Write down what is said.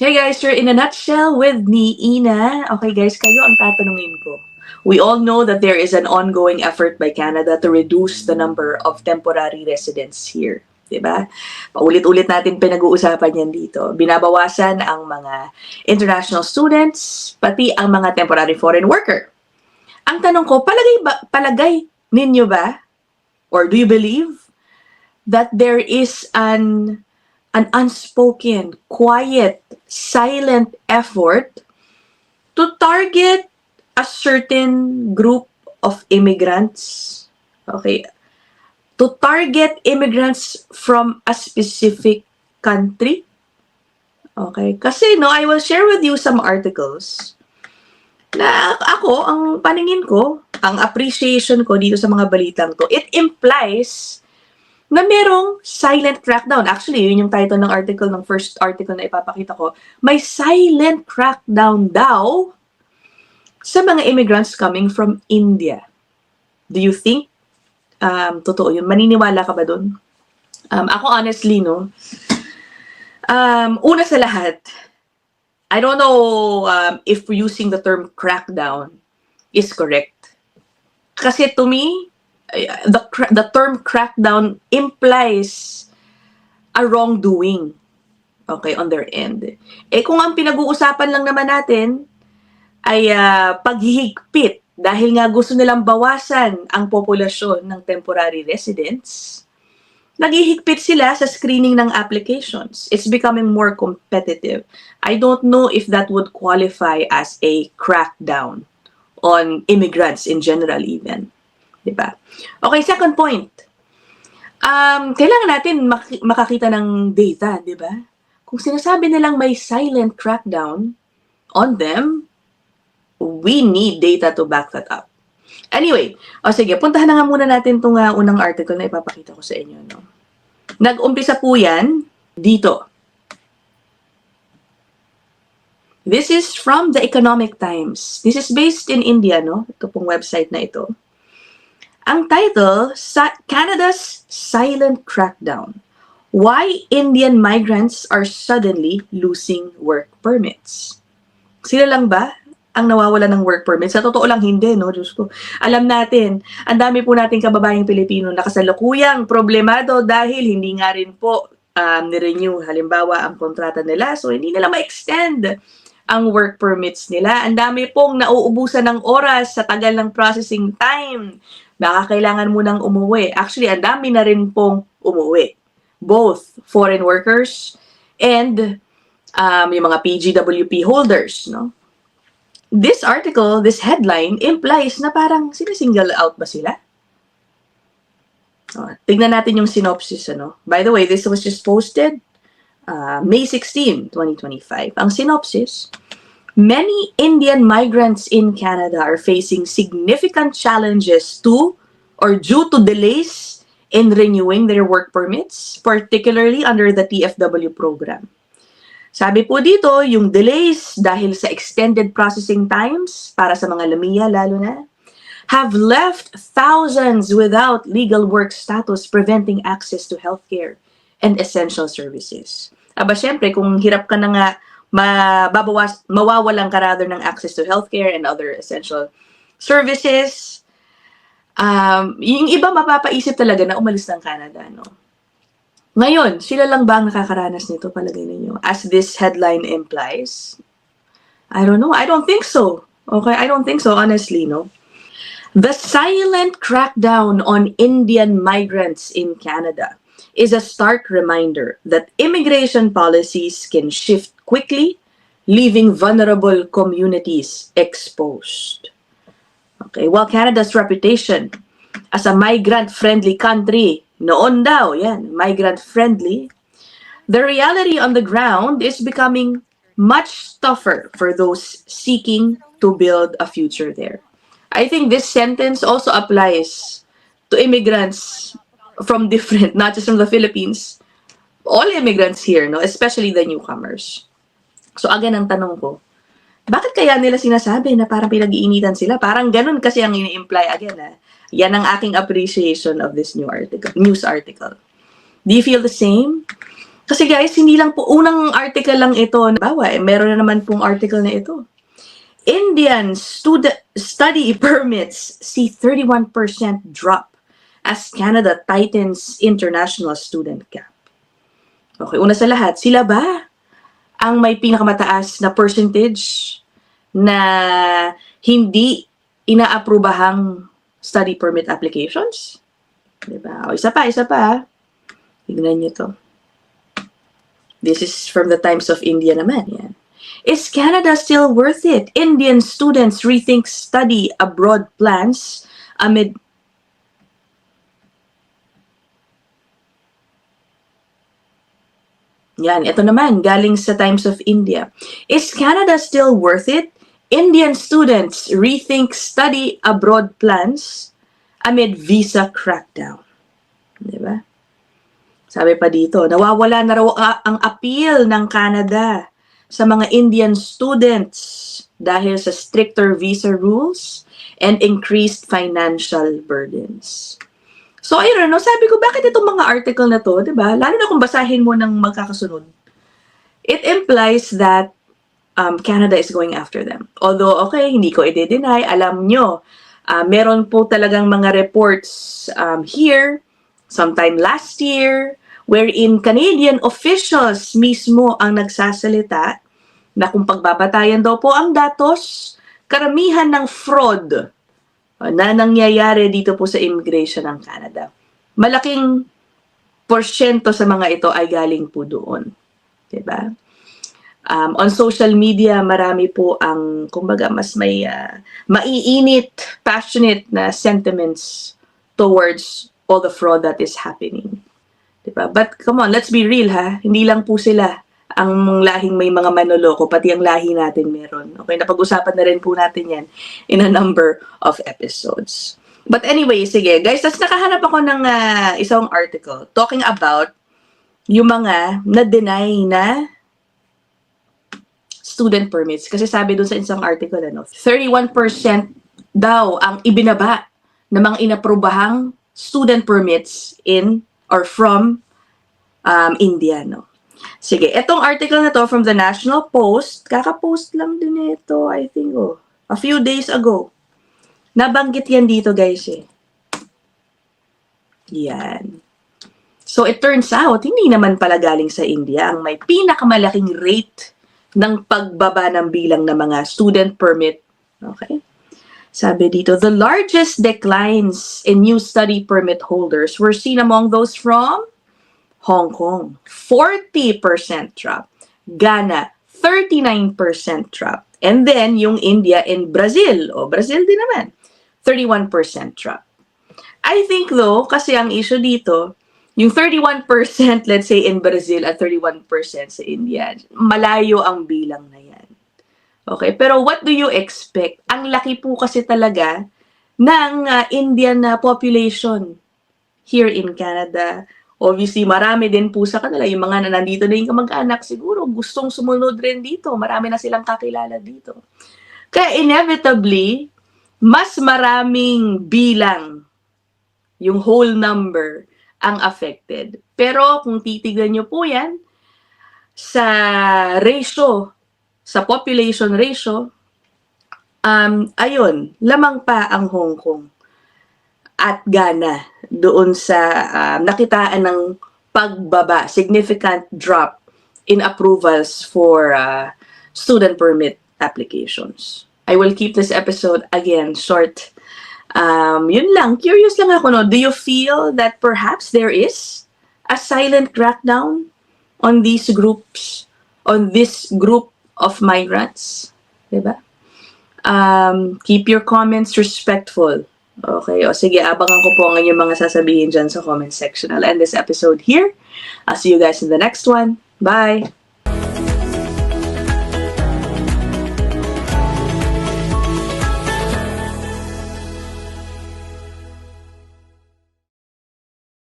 Okay guys, you're in a nutshell with me, Ina. Okay guys, kayo ang tatanungin ko. We all know that there is an ongoing effort by Canada to reduce the number of temporary residents here. Diba? Paulit-ulit natin pinag-uusapan yan dito. Binabawasan ang mga international students, pati ang mga temporary foreign worker. Ang tanong ko, palagay ninyo ba, or do you believe, that there is an unspoken, quiet, silent effort to target a certain group of immigrants, okay, to target immigrants from a specific country, okay, kasi no, I will share with you some articles na ako, ang paningin ko, ang appreciation ko dito sa mga balitang to, it implies na merong silent crackdown. Actually, yun yung title ng article, ng first article na ipapakita ko. May silent crackdown daw sa mga immigrants coming from India. Do you think totoo yun? Maniniwala ka ba dun? Ako honestly, no, una sa lahat, I don't know if using the term crackdown is correct. Kasi to me, the term crackdown implies a wrongdoing, okay, on their end. Eh kung ang pinag-uusapan lang naman natin ay paghihigpit dahil nga gusto nilang bawasan ang populasyon ng temporary residents, naghihigpit sila sa screening ng applications. It's becoming more competitive. I don't know if that would qualify as a crackdown on immigrants in general even. Diba? Okay, second point. Kailangan natin makakita ng data, di ba? Kung sinasabi nilang may silent crackdown on them, we need data to back that up. Anyway, sige, puntahan na nga muna natin itong unang article na ipapakita ko sa inyo. No? Nag-umpisa po yan dito. This is from the Economic Times. This is based in India, no? Ito pong website na ito. Ang title, Canada's Silent Crackdown. Why Indian Migrants Are Suddenly Losing Work Permits. Sila lang ba ang nawawala ng work permits? Sa totoo lang hindi, no? Diyos ko. Alam natin, ang dami po nating kababayang Pilipino na kasalukuyang problemado dahil hindi nga rin po ni-renew halimbawa ang kontrata nila. So, hindi nila ma-extend ang work permits nila. Ang dami pong nauubusan ng oras sa tagal ng processing time. Baka kailangan mo nang umuwi. Actually, ang dami na rin pong umuwi. Both foreign workers and yung mga PGWP holders. No? This article, this headline, implies na parang sinisingle out ba sila? Tignan natin yung synopsis. Ano? By the way, this was just posted May 16, 2025. Ang synopsis, many Indian migrants in Canada are facing significant challenges due to delays in renewing their work permits, particularly under the TFW program. Sabi po dito, yung delays dahil sa extended processing times, para sa mga LAMIA lalo na, have left thousands without legal work status, preventing access to healthcare and essential services. Aba, syempre, kung hirap ka na nga mawawalan ka rather ng access to healthcare and other essential services. Yung iba mapapaisip talaga na umalis ng Canada, no? Ngayon, sila lang ba ang nakakaranas nito, palagay ninyo? As this headline implies? I don't know. I don't think so. Okay, I don't think so, honestly, no? The silent crackdown on Indian migrants in Canada is a stark reminder that immigration policies can shift quickly, leaving vulnerable communities exposed. Okay, while Canada's reputation as a migrant-friendly country, noon daw, yan, migrant-friendly, the reality on the ground is becoming much tougher for those seeking to build a future there. I think this sentence also applies to immigrants from different, not just from the Philippines, all immigrants here, no, especially the newcomers. So again, ang tanong ko, bakit kaya nila sinasabi na parang pinag-iinitan sila? Parang ganun kasi ang ini-imply again. Yan ang aking appreciation of this news article. Do you feel the same? Kasi guys, hindi lang po, unang article lang ito. Bawa, meron na naman pong article na ito. Indian study permits see 31% drop as Canada tightens international student cap. Okay, una sa lahat, sila ba ang may pinakamataas na percentage na hindi inaaprubahang study permit applications? Diba? O, isa pa. Tignan nyo to. This is from the Times of India naman. Yan. Is Canada still worth it? Indian students rethink study abroad plans amid Yan, ito naman, galing sa Times of India. Is Canada still worth it? Indian students rethink study abroad plans amid visa crackdown. Diba? Sabi pa dito, nawawala na raw ang appeal ng Canada sa mga Indian students dahil sa stricter visa rules and increased financial burdens. So, ayun, no? Sabi ko, bakit itong mga article na to, diba? Lalo na kung basahin mo ng magkakasunod. It implies that Canada is going after them. Although, okay, hindi ko i-deny, alam nyo, meron po talagang mga reports here, sometime last year, wherein Canadian officials mismo ang nagsasalita na kung pagbabatayan daw po ang datos, karamihan ng fraud na nangyayari dito po sa immigration ng Canada. Malaking porsyento sa mga ito ay galing po doon. Diba? On social media, marami po ang, kumbaga, mas may maiinit, passionate na sentiments towards all the fraud that is happening. Diba? But come on, let's be real ha. Hindi lang po sila ang lahing may mga manloloko, pati ang lahi natin meron. Okay, napag-usapan na rin po natin yan in a number of episodes. But anyway, sige guys, tas nakahanap ako ng isang article talking about yung mga na-deny na student permits. Kasi sabi dun sa isang article, 31% daw ang ibinaba ng mga inaprobahang student permits in or from India, no? Sige, etong article na to from the National Post, kaka-post lang din ito, I think, a few days ago. Nabanggit yan dito, guys, eh. Yan. So, it turns out, hindi naman pala galing sa India ang may pinakamalaking rate ng pagbaba ng bilang ng mga student permit. Okay? Sabi dito, the largest declines in new study permit holders were seen among those from Hong Kong, 40% drop. Ghana, 39% drop. And then, yung India and Brazil, Brazil din naman, 31% drop. I think though, kasi ang issue dito, yung 31%, let's say in Brazil at 31% sa India, malayo ang bilang na yan. Okay, pero what do you expect? Ang laki po kasi talaga ng Indian population here in Canada. Obviously, marami din po sa kanila. Yung mga nandito na yung kamag-anak, siguro gustong sumunod rin dito. Marami na silang kakilala dito. Kaya inevitably, mas maraming bilang, yung whole number, ang affected. Pero kung titignan nyo po yan, sa ratio, sa population ratio, ayun, lamang pa ang Hong Kong at Ghana doon sa nakitaan ng pagbaba, significant drop in approvals for student permit applications. I will keep this episode, again, short. Yun lang, curious lang ako, no? Do you feel that perhaps there is a silent crackdown on these groups, on this group of migrants? Diba? Keep your comments respectful. Okay, sige, abangan ko po ang inyong mga sasabihin dyan sa comment section. I'll end this episode here. I'll see you guys in the next one. Bye!